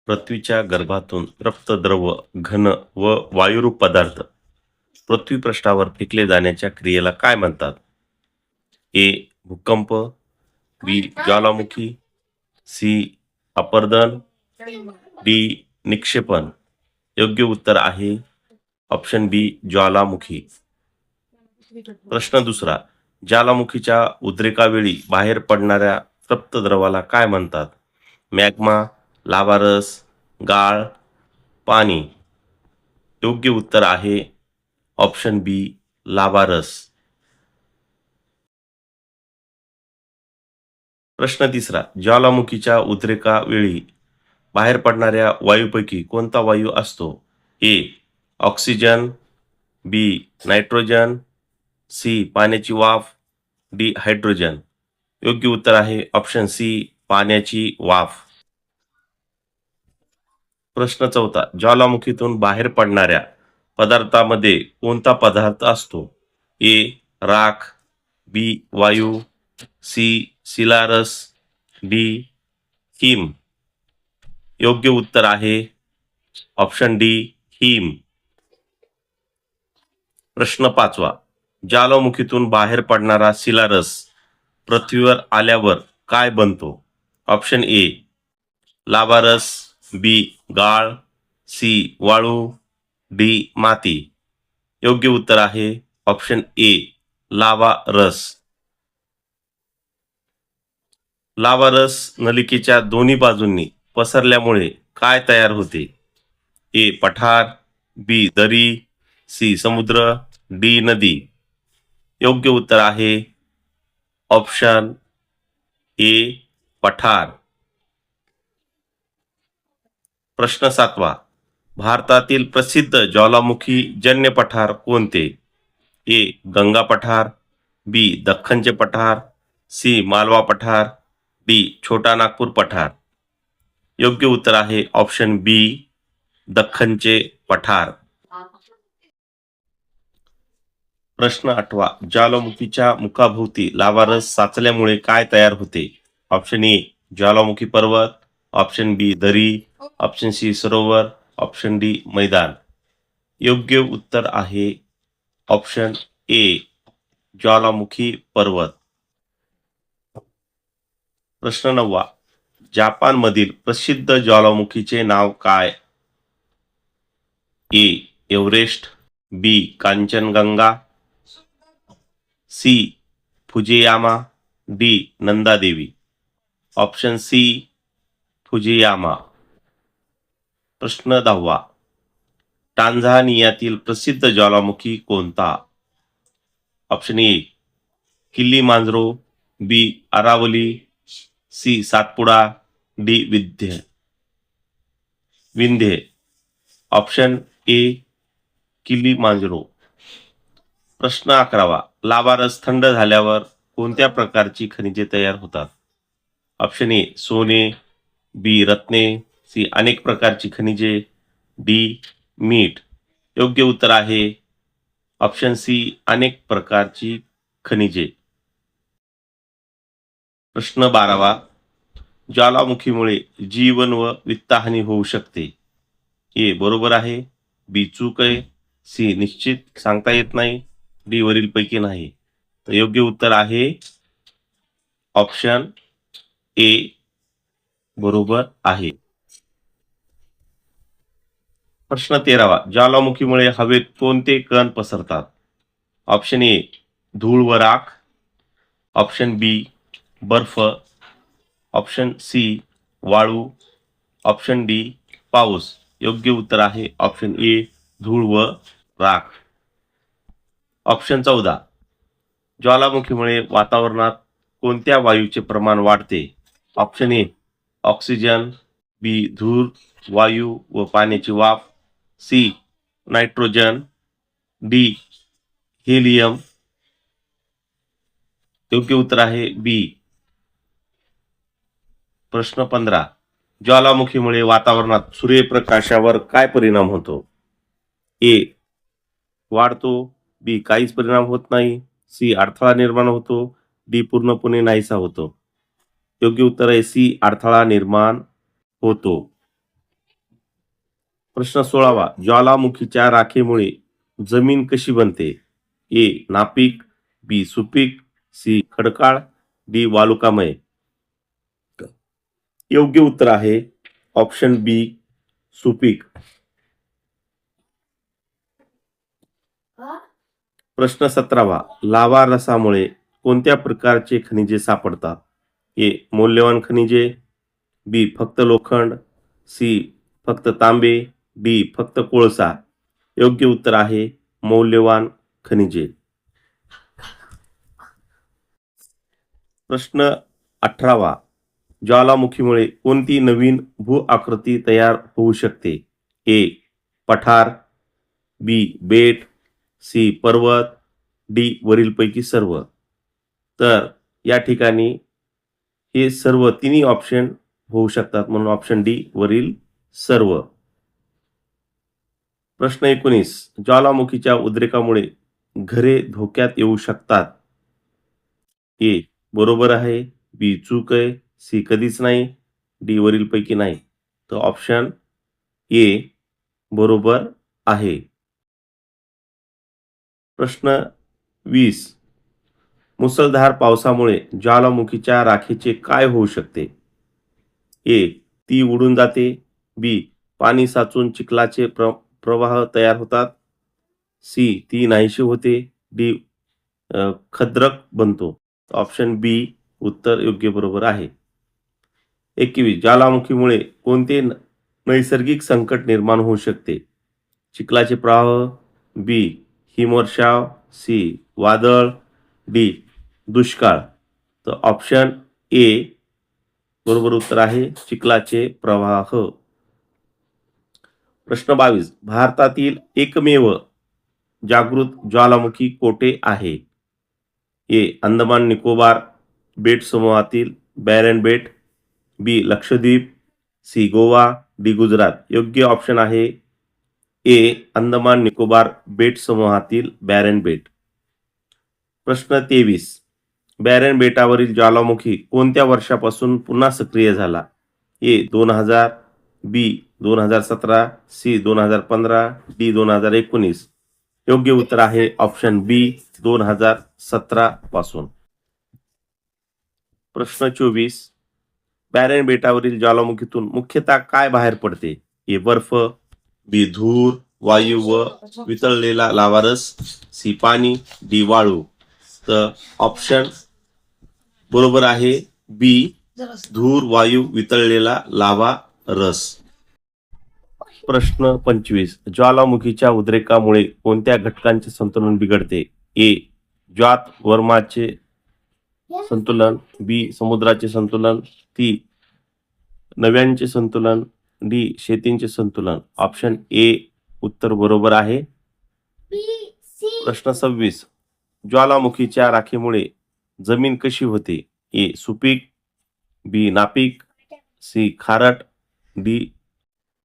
पृथ्वीच्या गर्भातून रक्तद्रव, घन व वायुरूप पदार्थ पृथ्वीपृष्ठावर फेकले जाण्याच्या क्रियेला काय म्हणतात? ए. भूकंप. बी. ज्वालामुखी. सी. अपरदन. डी. निक्षेपण. योग्य उत्तर आहे ऑप्शन बी. ज्वालामुखी. प्रश्न दुसरा. ज्वालामुखीच्या उद्रेकावेळी बाहेर पडणाऱ्या तप्तद्रवाला काय म्हणतात? मॅग्मा, लावारस, गाळ, पाणी. योग्य उत्तर आहे ऑप्शन बी. लावारस. प्रश्न तिसरा. ज्वालामुखीच्या उद्रेकावेळी बाहेर पडणाऱ्या वायूपैकी कोणता वायू असतो? ए. ऑक्सिजन. बी. नायट्रोजन. सी. पाण्याची वाफ. डी. हायड्रोजन. योग्य उत्तर आहे ऑप्शन सी. पाण्याची वाफ. प्रश्न चौथा. ज्वालामुखीतून बाहेर पडणाऱ्या पदार्थामध्ये कोणता पदार्थ असतो? ए. राख. बी. वायू. सी. शिलारस. डी. हिम. योग्य उत्तर आहे ऑप्शन डी. हिम. प्रश्न पाचवा. ज्वालामुखीतून बाहेर पडणारा शिलारस पृथ्वीवर आल्यावर काय बनतो? Option A. लावारस. बी. गाळ. सी. वाळू. डी. माती. योग्य उत्तर आहे ऑप्शन ए. लावा रस. लावा रस नलिकेच्या दोन्ही बाजूंनी पसरल्यामुळे काय तयार होते? ए. पठार. बी. दरी. सी. समुद्र. डी. नदी. योग्य उत्तर आहे ऑप्शन ए. पठार. प्रश्न सातवा. भारतातील प्रसिद्ध ज्वालामुखी जन्य पठार कोणते? ए. गंगा पठार. बी. दख्खनचे पठार. सी. मालवा पठार. डी. छोटा नागपूर पठार. योग्य उत्तर आहे ऑप्शन बी. दख्खनचे पठार. प्रश्न आठवा. ज्वालामुखीच्या मुखाभोवती लावारस साचल्यामुळे काय तयार होते? Option A. ज्वालामुखी पर्वत. Option B. दरी. Option C. सरोवर. Option D. मैदान. योग्य उत्तर आहे ऑप्शन ए. ज्वालामुखी पर्वत. प्रश्न नववा. जपानमधील प्रसिद्ध ज्वालामुखीचे नाव काय? A. Everest. B. Kanchanganga. C. Fujiyama. D. Nanda Devi. Option C. Fujiyama. प्रश्न दहावा. टांझानियातील प्रसिद्ध ज्वालामुखी कोणता? Option A. Kilimanjaro. B. Aravali. C. Satpuda. D. Vindhya. Option A. Kilimanjaro. प्रश्न अकरावा. लावारस थंड झाल्यावर कोणत्या प्रकारची खनिजे तयार होतात? Option A. सोने. बी. रत्ने. सी. अनेक प्रकारची खनिजे. डी. मीठ. योग्य उत्तर आहे ऑप्शन सी. अनेक प्रकारची खनिजे. प्रश्न बारावा. ज्वालामुखीमुळे जीवन व वित्तहानी होऊ शकते. ए. बरोबर आहे. बी. चूक आहे. सी. निश्चित सांगता येत नाही. डी. वरीलपैकी नाही. तर योग्य उत्तर आहे ऑप्शन ए. बरोबर आहे. प्रश्न तेरावा. ज्वालामुखीमुळे हवेत कोणते कण पसरतात? Option A. धूळ व राख. Option B. बर्फ. Option C. वाळू. Option D. पाऊस. योग्य उत्तर आहे ऑप्शन ए. धूळ व राख. ऑप्शन 14. ज्वालामुखीमुळे वातावरणात कोणत्या वायूचे प्रमाण वाढते? Option A. ऑक्सिजन. बी. धूर, वायू व पाण्याची वाफ. सी. नायट्रोजन. डी. हेलियम. योग्य उत्तर आहे बी. प्रश्न 15. ज्वालामुखीमुळे वातावरणात सूर्यप्रकाशावर काय परिणाम होतो? ए. वाढतो. बी. काहीच परिणाम होत नाही. सी. अडथळा निर्माण होतो. डी. पूर्णपणे नाहीसा होतो. योग्य उत्तर आहे सी. अडथळा निर्माण होतो. प्रश्न 16वा, ज्वालामुखीच्या राखेमुळे जमीन कशी बनते? ए. नापीक, बी. सुपीक, सी. खडकाळ, डी. वालुकामय. योग्य उत्तर आहे ऑप्शन बी. सुपीक. प्रश्न 17वा, लावा रसामुळे कोणत्या प्रकारचे खनिजे सापडतात? ए. मौल्यवान खनिजे, बी. फक्त लोखंड, सी. फक्त तांबे, डी. फक्त कोळसा. योग्य उत्तर आहे मौल्यवान खनिजे. प्रश्न 18वा, ज्वालामुखीमुळे कोणती नवीन भू आकृती तयार होऊ शकते? ए. पठार, बी. बेट, सी. पर्वत, डी. वरीलपैकी सर्व. तर या ठिकाणी हे सर्व तिन्ही ऑप्शन होऊ शकतात, म्हणून ऑप्शन डी वरील सर्व. प्रश्न 19, ज्वालामुखीच्या उद्रेकामुळे घरे धोक्यात येऊ शकतात. ए. बरोबर आहे, बी. चूक आहे, सी. कधीच नाही, डी. वरीलपैकी नाही. तर ऑप्शन ए बरोबर आहे. प्रश्न 20, मुसळधार पावसामुळे ज्वालामुखीच्या राखेचे काय होऊ शकते? ए. ती उडून जाते, बी. पाणी साचून चिखलाचे प्रवाह तयार होतात, सी. ती नाहीशी होते, डी. खद्रक बनतो. ऑप्शन बी उत्तर योग्य बरोबर आहे. 21, ज्वालामुखीमुळे कोणते नैसर्गिक संकट निर्माण होऊ शकते? चिखलाचे प्रवाह, बी. हिमवर्षाव, सी. वादळ, डी. दुष्काळ. तर ऑप्शन ए बरोबर उत्तर आहे चिखलाचे प्रवाह. प्रश्न 22, भारतातील एकमेव जागृत ज्वालामुखी कोठे आहे? ए. अंदमान निकोबार बेट समूहातील बॅरन बेट, बी. लक्षद्वीप, सी. गोवा, डी. गुजरात. योग्य ऑप्शन आहे ए. अंदमान निकोबार बेट समूहातील बॅरन बेट. प्रश्न 23, बॅरन बेटावरील ज्वालामुखी कोणत्या वर्षापासून पुन्हा सक्रिय झाला? ए. 2000, बी. 2017, सी. 2015, डी. 2019. योग्य उत्तर आहे ऑप्शन बी 2017 पासून. प्रश्न 24, बॅरन बेटावरील ज्वालामुखीतून मुख्यतः काय बाहेर पडते? ए. बर्फ, बी. धूर, वायू व वितळलेला लावारस, सी. पाणी, डी. वाळू. तर ऑप्शन बरोबर आहे बी. धूर, वायू, वितळलेला लावा रस. प्रश्न 25, ज्वालामुखीच्या उद्रेकामुळे कोणत्या घटकांचे संतुलन बिघडते? ए. ज्वात वर्माचे संतुलन, बी. समुद्राचे संतुलन, सी. नव्यांचे संतुलन, डी. शेतींचे संतुलन. ऑप्शन ए उत्तर बरोबर आहे. प्रश्न 26, ज्वालामुखीच्या राखेमुळे जमीन कशी होते? ए. सुपीक, बी. नापीक, सी. खारट, डी.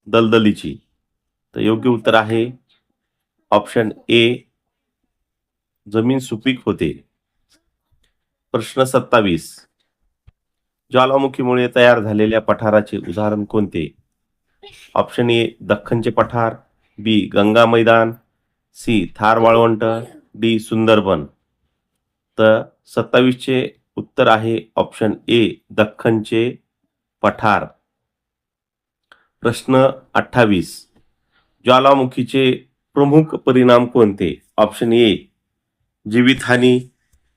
दलदलीची. तर योग्य उत्तर आहे ऑप्शन ए जमीन सुपीक होते. प्रश्न 27, ज्वालामुखीमुळे तयार झालेल्या पठाराचे उदाहरण कोणते? Option A. दख्खनचे पठार, बी. गंगा मैदान, सी. थार वाळवंट, डी. सुंदरबन. तर 27चे उत्तर आहे ऑप्शन ए. दख्खनचे पठार. प्रश्न 28, ज्वालामुखीचे प्रमुख परिणाम कोणते? Option A. जीवितहानी,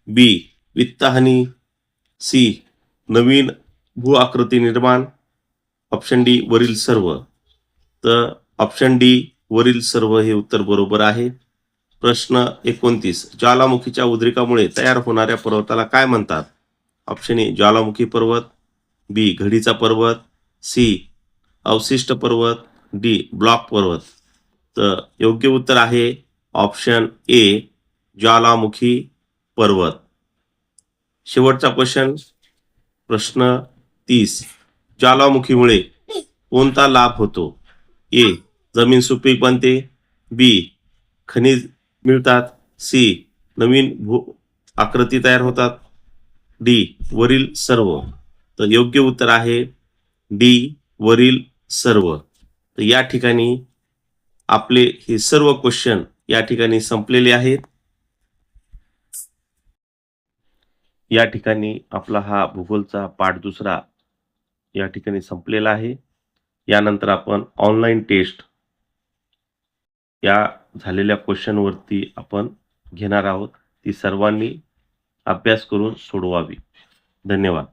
बी. वित्तहानी, सी. नवीन भू आकृती निर्माण, ऑप्शन डी. वरील सर्व. तर ऑप्शन डी वरील सर्व हे उत्तर बरोबर आहे. प्रश्न 29, ज्वालामुखीच्या उद्रेकामुळे तयार होणाऱ्या पर्वताला काय म्हणतात? Option A. ज्वालामुखी पर्वत, बी. घडीचा पर्वत, सी. अवशिष्ट पर्वत, डी. ब्लॉक पर्वत. तर योग्य उत्तर आहे ऑप्शन ए. ज्वालामुखी पर्वत. शेवटचा क्वेश्चन, प्रश्न 30, ज्वालामुखीमुळे कोणता लाभ होतो? ए. जमीन सुपीक बनते, बी. खनिज मिळतात, सी. नवीन भू आकृती तयार होतात, डी. वरील सर्व. तर योग्य उत्तर आहे डी. वरील सर्व. तर या ठिकाणी आपले हे सर्व क्वेश्चन या ठिकाणी संपलेले आहेत. या ठिकाणी आपला हा भूगोलचा पाठ दुसरा या ठिकाणी संपलेला आहे. यानंतर आपण ऑनलाईन टेस्ट या झालेल्या क्वेश्चनवरती आपण घेणार आहोत. ती सर्वांनी अभ्यास करून सोडवावी. धन्यवाद.